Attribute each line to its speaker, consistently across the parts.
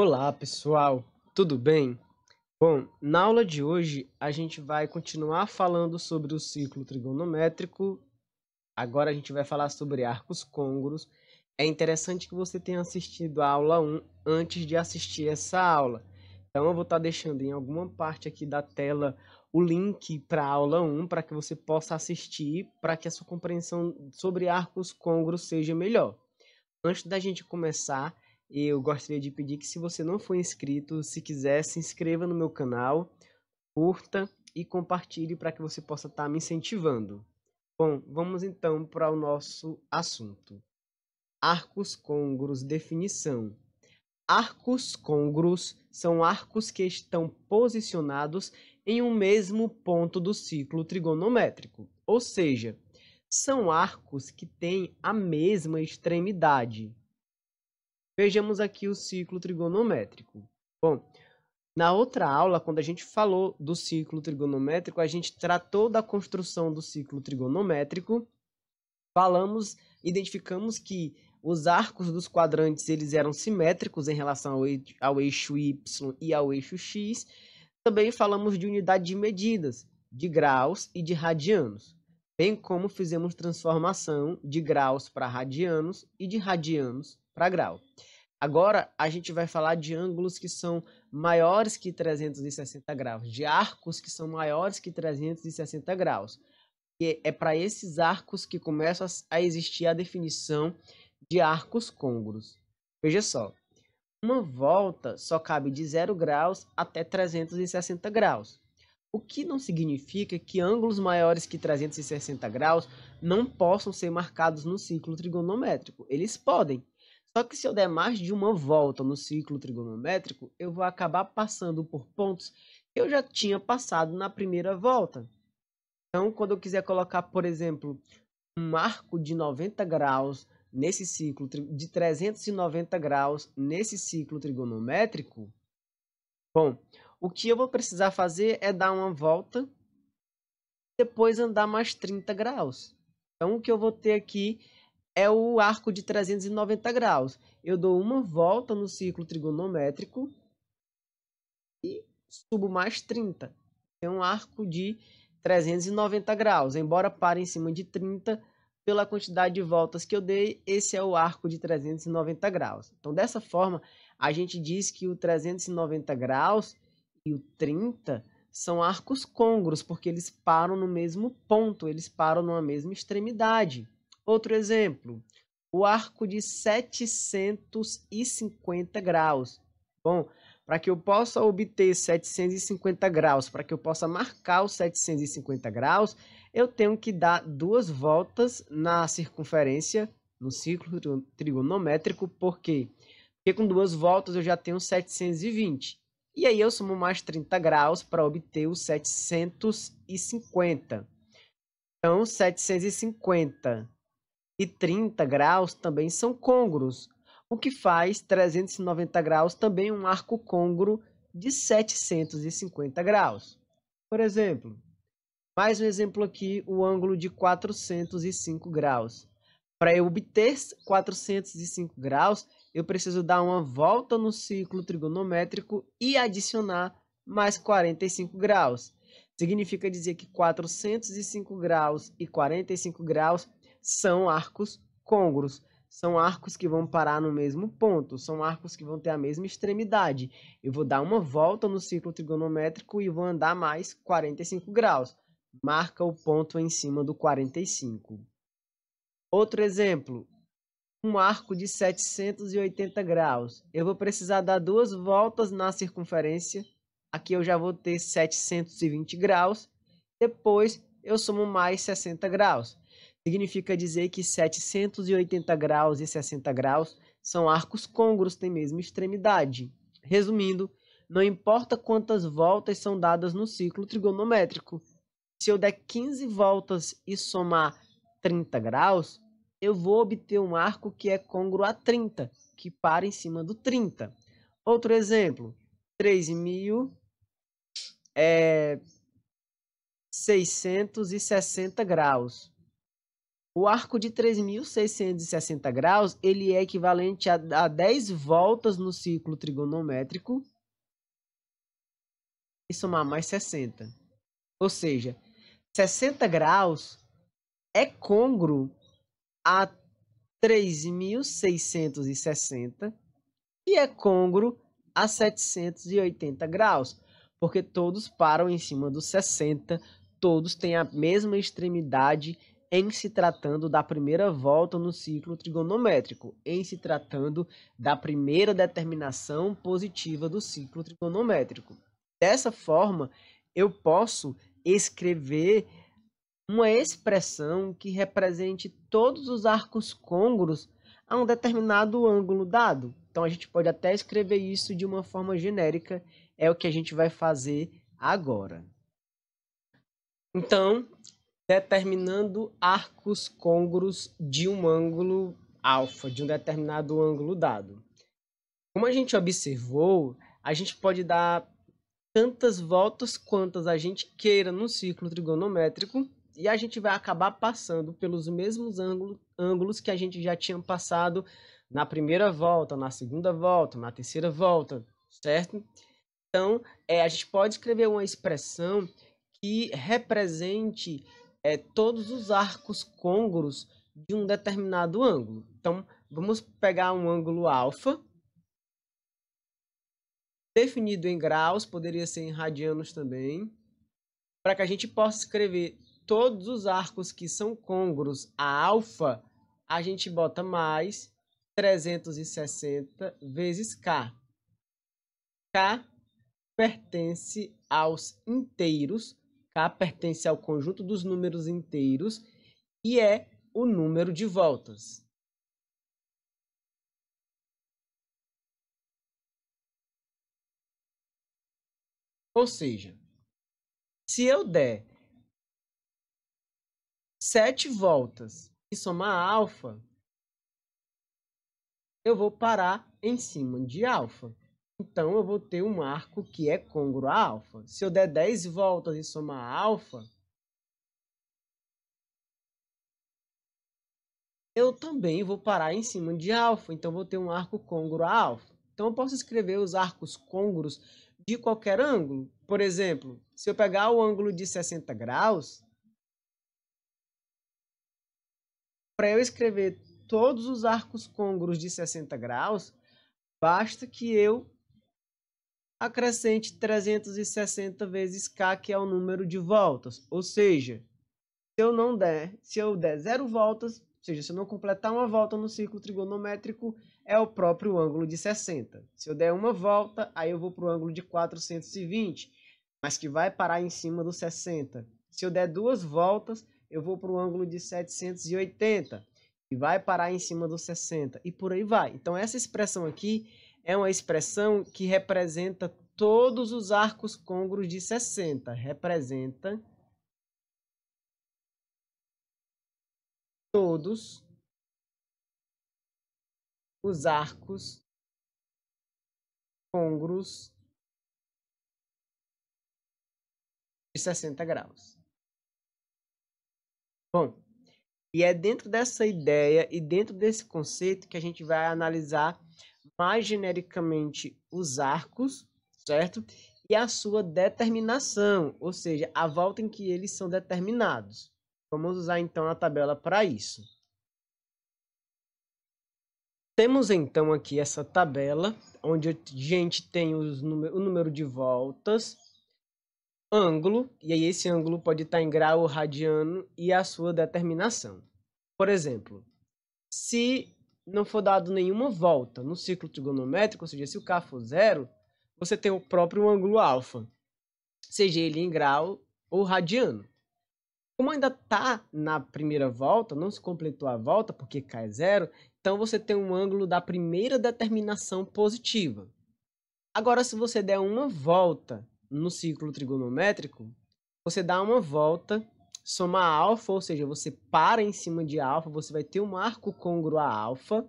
Speaker 1: Olá, pessoal, tudo bem? Bom, na aula de hoje a gente vai continuar falando sobre o ciclo trigonométrico. Agora a gente vai falar sobre arcos côngruos. É interessante que você tenha assistido a aula 1 antes de assistir essa aula. Então eu vou estar deixando em alguma parte aqui da tela o link para a aula 1 para que você possa assistir, para que a sua compreensão sobre arcos côngruos seja melhor. Antes da gente começar, eu gostaria de pedir que, se você não for inscrito, se quiser, se inscreva no meu canal, curta e compartilhe para que você possa estar me incentivando. Bom, vamos então para o nosso assunto. Arcos côngruos, definição. Arcos côngruos são arcos que estão posicionados em um mesmo ponto do ciclo trigonométrico, ou seja, são arcos que têm a mesma extremidade. Vejamos aqui o ciclo trigonométrico. Bom, na outra aula, quando a gente falou do ciclo trigonométrico, a gente tratou da construção do ciclo trigonométrico. Identificamos que os arcos dos quadrantes eles eram simétricos em relação ao eixo Y e ao eixo X. Também falamos de unidade de medidas, de graus e de radianos, bem como fizemos transformação de graus para radianos e de radianos para grau. Agora a gente vai falar de ângulos que são maiores que 360 graus, de arcos que são maiores que 360 graus. E é para esses arcos que começa a existir a definição de arcos côngruos. Veja só, uma volta só cabe de 0 graus até 360 graus. O que não significa que ângulos maiores que 360 graus não possam ser marcados no ciclo trigonométrico. Eles podem. Só que se eu der mais de uma volta no ciclo trigonométrico, eu vou acabar passando por pontos que eu já tinha passado na primeira volta. Então, quando eu quiser colocar, por exemplo, um arco de 90 graus nesse ciclo, de 390 graus nesse ciclo trigonométrico, bom, o que eu vou precisar fazer é dar uma volta, depois andar mais 30 graus. Então, o que eu vou ter aqui é o arco de 390 graus. Eu dou uma volta no ciclo trigonométrico e subo mais 30. Tem um arco de 390 graus. Embora pare em cima de 30, pela quantidade de voltas que eu dei, esse é o arco de 390 graus. Então, dessa forma, a gente diz que o 390 graus e o 30 são arcos côngruos, porque eles param no mesmo ponto, eles param numa mesma extremidade. Outro exemplo, o arco de 750 graus. Bom, para que eu possa obter 750 graus, para que eu possa marcar os 750 graus, eu tenho que dar duas voltas na circunferência, no ciclo trigonométrico. Por quê? Porque com duas voltas eu já tenho 720. E aí eu somo mais 30 graus para obter os 750. Então, 750 e 30 graus também são côngruos, o que faz 390 graus também um arco côngruo de 750 graus. Por exemplo, mais um exemplo aqui, o ângulo de 405 graus. Para eu obter 405 graus, eu preciso dar uma volta no ciclo trigonométrico e adicionar mais 45 graus. Significa dizer que 405 graus e 45 graus são arcos côngruos. São arcos que vão parar no mesmo ponto, são arcos que vão ter a mesma extremidade. Eu vou dar uma volta no ciclo trigonométrico e vou andar mais 45 graus. Marca o ponto em cima do 45. Outro exemplo, um arco de 780 graus. Eu vou precisar dar duas voltas na circunferência. Aqui eu já vou ter 720 graus. Depois eu somo mais 60 graus. Significa dizer que 780 graus e 60 graus são arcos côngruos, têm mesma extremidade. Resumindo, não importa quantas voltas são dadas no ciclo trigonométrico. Se eu der 15 voltas e somar 30 graus, eu vou obter um arco que é côngruo a 30, que para em cima do 30. Outro exemplo, 3.660 graus. O arco de 3.660 graus, ele é equivalente a 10 voltas no ciclo trigonométrico e somar mais 60. Ou seja, 60 graus é côngruo a 3.660 e é côngruo a 780 graus, porque todos param em cima dos 60, todos têm a mesma extremidade em se tratando da primeira volta no ciclo trigonométrico, em se tratando da primeira determinação positiva do ciclo trigonométrico. Dessa forma, eu posso escrever uma expressão que represente todos os arcos côngruos a um determinado ângulo dado. Então, a gente pode até escrever isso de uma forma genérica, é o que a gente vai fazer agora. Então, determinando arcos côngruos de um ângulo alfa, de um determinado ângulo dado. Como a gente observou, a gente pode dar tantas voltas quantas a gente queira no ciclo trigonométrico e a gente vai acabar passando pelos mesmos ângulos que a gente já tinha passado na primeira volta, na segunda volta, na terceira volta, certo? Então, a gente pode escrever uma expressão que represente todos os arcos côngruos de um determinado ângulo. Então, vamos pegar um ângulo alfa, definido em graus, poderia ser em radianos também, para que a gente possa escrever todos os arcos que são côngruos a alfa, a gente bota mais 360 vezes K. K pertence aos inteiros, K pertence ao conjunto dos números inteiros e é o número de voltas. Ou seja, se eu der 7 voltas e somar alfa, eu vou parar em cima de alfa. Então, eu vou ter um arco que é côngruo a alfa. Se eu der 10 voltas e somar alfa, eu também vou parar em cima de alfa. Então, vou ter um arco côngruo a alfa. Então, eu posso escrever os arcos côngruos de qualquer ângulo. Por exemplo, se eu pegar o ângulo de 60 graus, para eu escrever todos os arcos côngruos de 60 graus, basta que eu acrescente 360 vezes K, que é o número de voltas. Ou seja, se eu der 0 voltas, ou seja, se eu não completar uma volta no ciclo trigonométrico, é o próprio ângulo de 60. Se eu der uma volta, aí eu vou para o ângulo de 420, mas que vai parar em cima do 60. Se eu der 2 voltas, eu vou para o ângulo de 780, que vai parar em cima do 60, e por aí vai. Então, essa expressão aqui é uma expressão que representa todos os arcos côngruos de 60. Representa todos os arcos côngruos de 60 graus. Bom, e é dentro dessa ideia e dentro desse conceito que a gente vai analisar mais genericamente os arcos, certo? E a sua determinação, ou seja, a volta em que eles são determinados. Vamos usar então a tabela para isso. Temos então aqui essa tabela, onde a gente tem o número de voltas, ângulo, e aí esse ângulo pode estar em grau ou radiano, e a sua determinação. Por exemplo, se não for dado nenhuma volta no ciclo trigonométrico, ou seja, se o K for 0, você tem o próprio ângulo alfa, seja ele em grau ou radiano. Como ainda está na primeira volta, não se completou a volta, porque K é 0, então você tem um ângulo da primeira determinação positiva. Agora, se você der uma volta no ciclo trigonométrico, você dá uma volta, soma alfa, ou seja, você para em cima de alfa, você vai ter um arco côngruo a alfa,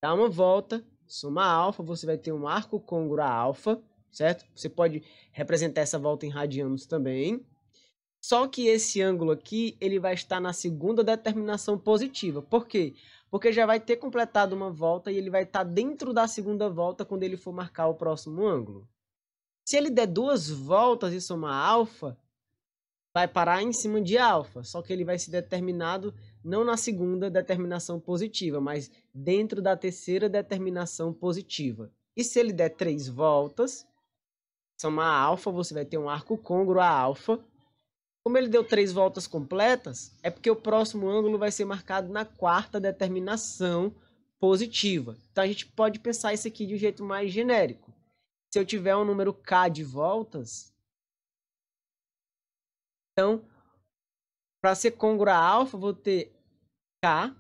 Speaker 1: dá uma volta, soma alfa, você vai ter um arco côngruo a alfa, certo? Você pode representar essa volta em radianos também. Só que esse ângulo aqui, ele vai estar na segunda determinação positiva. Por quê? Porque já vai ter completado uma volta e ele vai estar dentro da segunda volta quando ele for marcar o próximo ângulo. Se ele der 2 voltas e somar alfa, vai parar em cima de alfa, só que ele vai ser determinado não na segunda determinação positiva, mas dentro da terceira determinação positiva. E se ele der 3 voltas, somar alfa, você vai ter um arco côngruo a alfa. Como ele deu 3 voltas completas, é porque o próximo ângulo vai ser marcado na quarta determinação positiva. Então a gente pode pensar isso aqui de um jeito mais genérico. Se eu tiver um número k de voltas, então, para ser côngruo a alfa, eu vou ter k,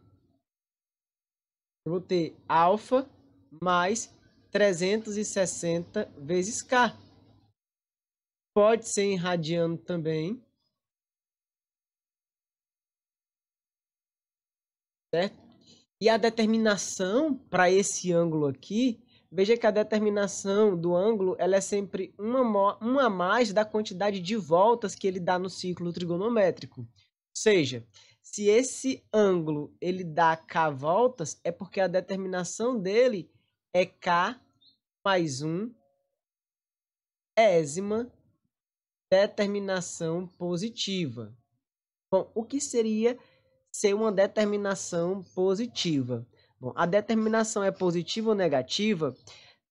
Speaker 1: eu vou ter alfa mais 360 vezes k. Pode ser em radiano também, certo? E a determinação para esse ângulo aqui, veja que a determinação do ângulo ela é sempre uma a mais da quantidade de voltas que ele dá no ciclo trigonométrico. Ou seja, se esse ângulo ele dá k voltas, é porque a determinação dele é k mais 1 ésima determinação positiva. Bom, o que seria ser uma determinação positiva? Bom, a determinação é positiva ou negativa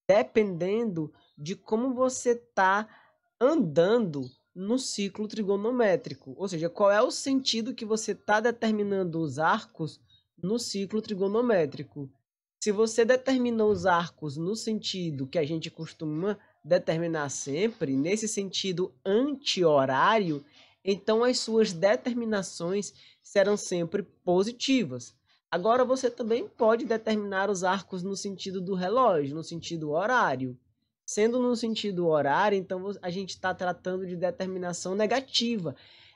Speaker 1: dependendo de como você está andando no ciclo trigonométrico. Ou seja, qual é o sentido que você está determinando os arcos no ciclo trigonométrico. Se você determinou os arcos no sentido que a gente costuma determinar sempre, nesse sentido anti-horário, então as suas determinações serão sempre positivas. Agora você também pode determinar os arcos no sentido do relógio, no sentido horário. Sendo no sentido horário, então a gente está tratando de determinação negativa.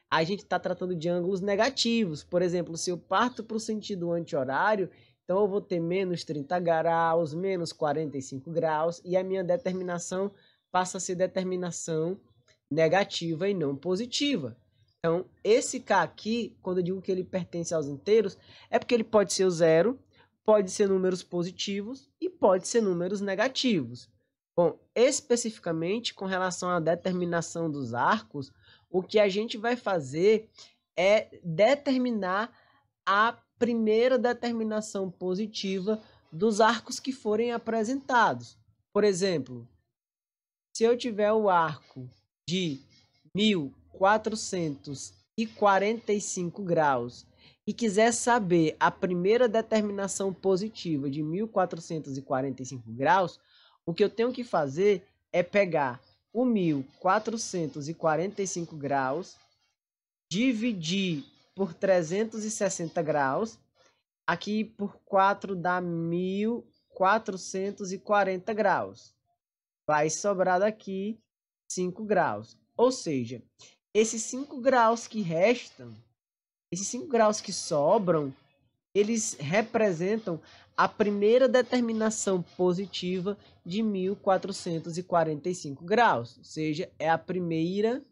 Speaker 1: A gente está tratando de ângulos negativos. Por exemplo, se eu parto para o sentido anti-horário, então eu vou ter menos 30 graus, menos 45 graus, e a minha determinação passa a ser determinação negativa e não positiva. Então, esse K aqui, quando eu digo que ele pertence aos inteiros, é porque ele pode ser o zero, pode ser números positivos e pode ser números negativos. Bom, especificamente com relação à determinação dos arcos, o que a gente vai fazer é determinar a primeira determinação positiva dos arcos que forem apresentados. Por exemplo, se eu tiver o arco de 1445 graus e quiser saber a primeira determinação positiva de 1445 graus, o que eu tenho que fazer é pegar o 1445 graus, dividir por 360 graus, aqui por 4 dá 1440 graus. Vai sobrar daqui 5 graus. Ou seja, esses 5 graus que restam, esses 5 graus que sobram, eles representam a primeira determinação positiva de 1445 graus. Ou seja, é a primeira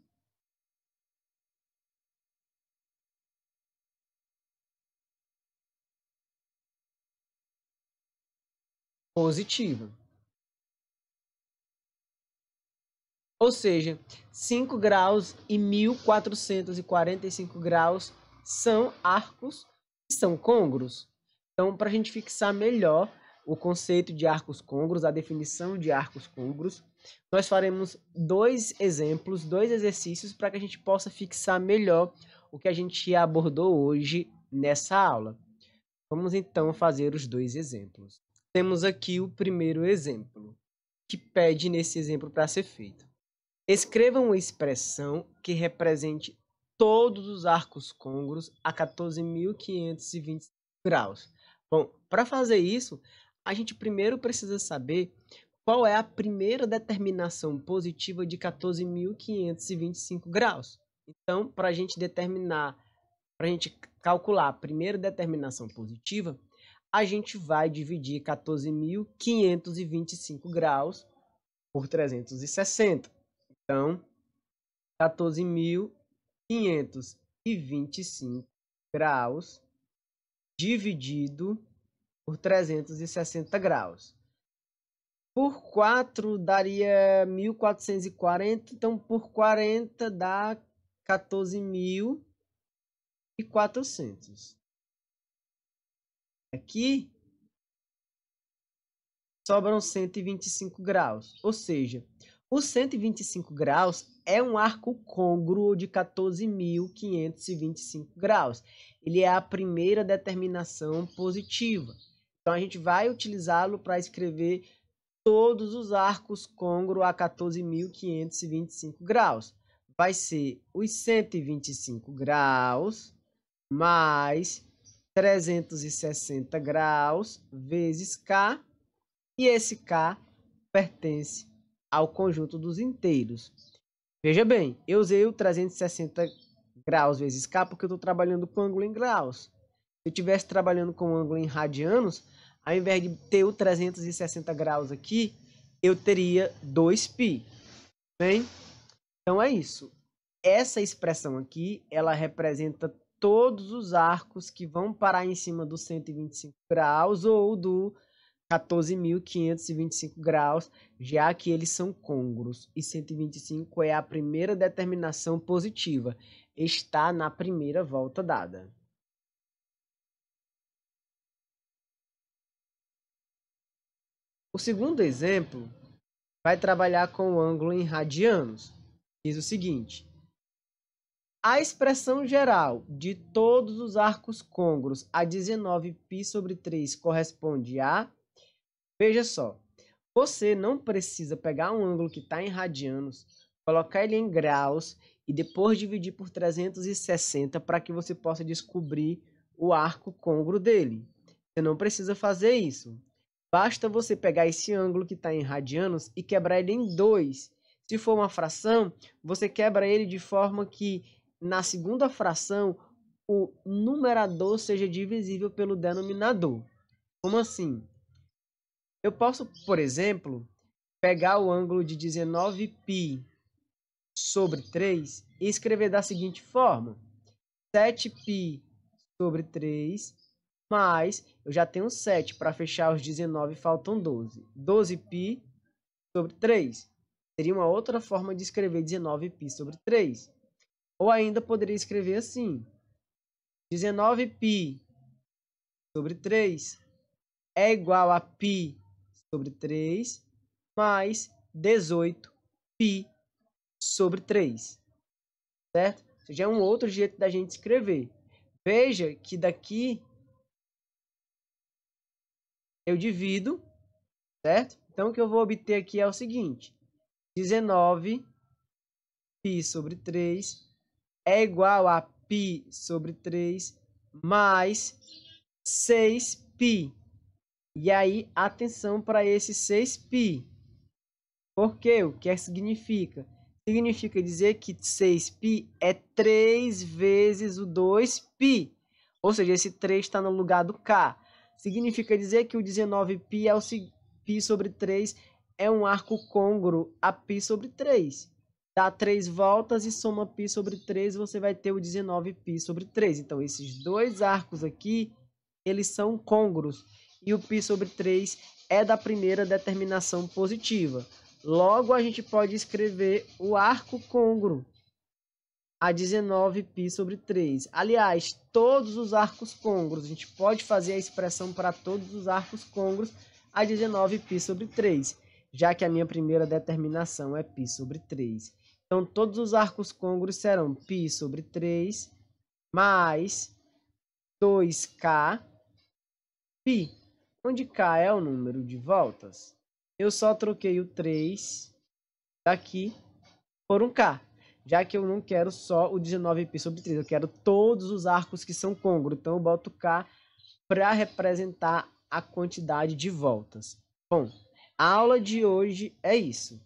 Speaker 1: positiva. Ou seja, 5 graus e 1445 graus são arcos que são côngruos. Então, para a gente fixar melhor o conceito de arcos côngruos, a definição de arcos côngruos, nós faremos 2 exemplos, 2 exercícios para que a gente possa fixar melhor o que a gente abordou hoje nessa aula. Vamos então fazer os 2 exemplos. Temos aqui o primeiro exemplo, que pede nesse exemplo para ser feito. Escreva uma expressão que represente todos os arcos côngruos a 14.520 graus. Bom, para fazer isso, a gente primeiro precisa saber qual é a primeira determinação positiva de 14.525 graus. Então, para a gente determinar, para a gente calcular a primeira determinação positiva, a gente vai dividir 14.525 graus por 360. Então, 14.000 525 graus dividido por 360 graus. Por 4 daria 1440, então por 40 dá 14.400. Aqui sobram 125 graus, ou seja, os 125 graus é um arco côngruo de 14.525 graus. Ele é a primeira determinação positiva. Então, a gente vai utilizá-lo para escrever todos os arcos côngruos a 14.525 graus. Vai ser os 125 graus mais 360 graus vezes K, e esse K pertence ao conjunto dos inteiros. Veja bem, eu usei o 360 graus vezes K porque eu estou trabalhando com ângulo em graus. Se eu estivesse trabalhando com ângulo em radianos, ao invés de ter o 360 graus aqui, eu teria 2π. Bem, então é isso. Essa expressão aqui, ela representa todos os arcos que vão parar em cima do 125 graus ou do 14.525 graus, já que eles são côngruos. E 125 é a primeira determinação positiva. Está na primeira volta dada. O segundo exemplo vai trabalhar com o ângulo em radianos. Diz o seguinte: a expressão geral de todos os arcos côngruos a 19π/3 corresponde a... Veja só, você não precisa pegar um ângulo que está em radianos, colocar ele em graus e depois dividir por 360 para que você possa descobrir o arco côngruo dele. Você não precisa fazer isso. Basta você pegar esse ângulo que está em radianos e quebrar ele em 2. Se for uma fração, você quebra ele de forma que na segunda fração o numerador seja divisível pelo denominador. Como assim? Eu posso, por exemplo, pegar o ângulo de 19π/3 e escrever da seguinte forma: 7π/3 mais, eu já tenho 7, para fechar os 19 faltam 12. 12π/3 seria uma outra forma de escrever 19π/3. Ou ainda poderia escrever assim: 19π/3 é igual a π/3 mais 18π/3. Certo? Isso já é um outro jeito da gente escrever. Veja que daqui eu divido, certo? Então, o que eu vou obter aqui é o seguinte: 19π/3 é igual a π/3 mais 6π. E aí, atenção para esse 6π. Por quê? O que significa? Significa dizer que 6π é 3 vezes o 2π. Ou seja, esse 3 está no lugar do K. Significa dizer que o 19π é o π/3 é um arco côngruo a π/3. Dá 3 voltas e soma π/3, você vai ter o 19π/3. Então, esses dois arcos aqui, eles são côngruos. E o π/3 é da primeira determinação positiva. Logo, a gente pode escrever o arco côngruo a 19π/3. Aliás, todos os arcos côngruos, a gente pode fazer a expressão para todos os arcos côngruos a 19π/3, já que a minha primeira determinação é π/3. Então, todos os arcos côngruos serão π/3 mais 2K π, onde K é o número de voltas. Eu só troquei o 3 daqui por um K, já que eu não quero só o 19π/3, eu quero todos os arcos que são côngruos. Então, eu boto K para representar a quantidade de voltas. Bom, a aula de hoje é isso.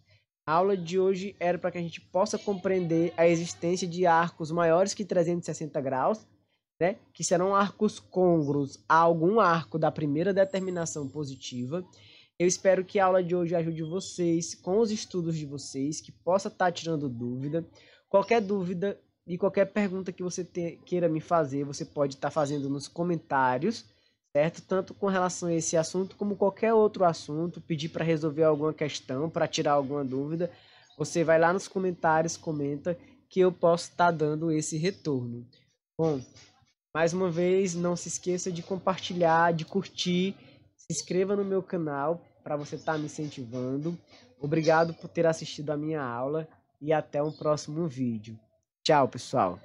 Speaker 1: A aula de hoje era para que a gente possa compreender a existência de arcos maiores que 360 graus, né? Que serão arcos côngruos a algum arco da primeira determinação positiva. Eu espero que a aula de hoje ajude vocês com os estudos de vocês, que possa estar tirando dúvida. Qualquer dúvida, E qualquer pergunta que você queira me fazer, você pode estar fazendo nos comentários, certo? Tanto com relação a esse assunto, como qualquer outro assunto, pedir para resolver alguma questão, para tirar alguma dúvida, você vai lá nos comentários, comenta, que eu posso estar dando esse retorno. Bom, mais uma vez, não se esqueça de compartilhar, de curtir, se inscreva no meu canal para você estar me incentivando. Obrigado por ter assistido a minha aula e até um próximo vídeo. Tchau, pessoal!